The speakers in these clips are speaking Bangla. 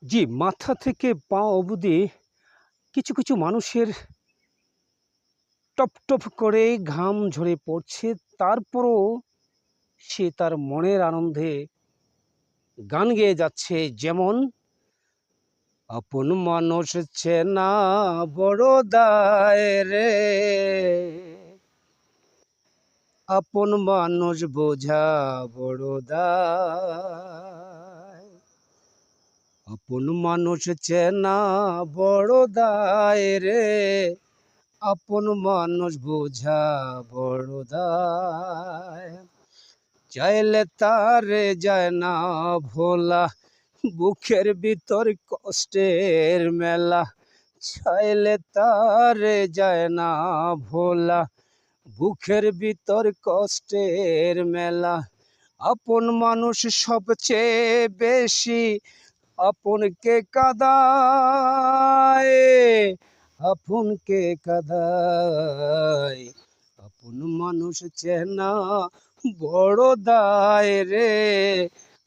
জি, মাথা থেকে পা অবধি কিছু, কিছু মানুষের টপ, টপ করে ঘাম ঝরে পড়ছে। তারপরও সে তার মনের আনন্দে গান গেয়ে যাচ্ছে। যেমন, আপন মানুষ চেনা বড় দায় রে, আপন মানুষ বোঝা বড় দায়। আপন মানুষ চেনা বড় দায় রে, আপন মানুষ বোঝা বড় দায়। চাইলে তারে যায় না ভোলা, বুকের ভিতর কষ্টের মেলা। চাইলে তারে যায় না ভোলা, বুকের ভিতর কষ্টের মেলা। আপন মানুষ সবচেয়ে বেশি আপনকে কাঁদায়, আপনকে কাঁদায়। আপন মানুষ চেনা বড় দায় রে,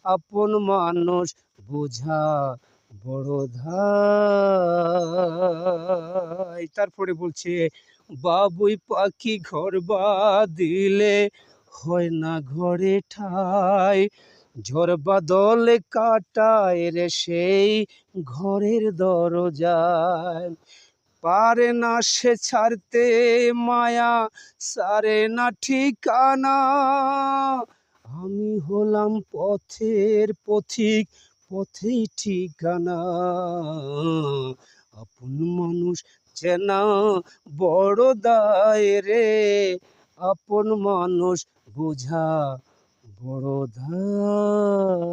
আপন মানুষ বোঝা বড় দায়। তারপরে বলছে, বাবুই পাখি ঘর বাঁধিলে হয় না ঘরে ঠাই, ঝড় বাদলে কাটায় রে সেই ঘরের দরজায়। পারে না সে ছাড়তে মায়া, সারে না ঠিকানা। আমি হলাম পথের পথিক, পথেই ঠিকানা। আপন মানুষ চেনা বড় দায় রে, আপন মানুষ বোঝা বড় দায়।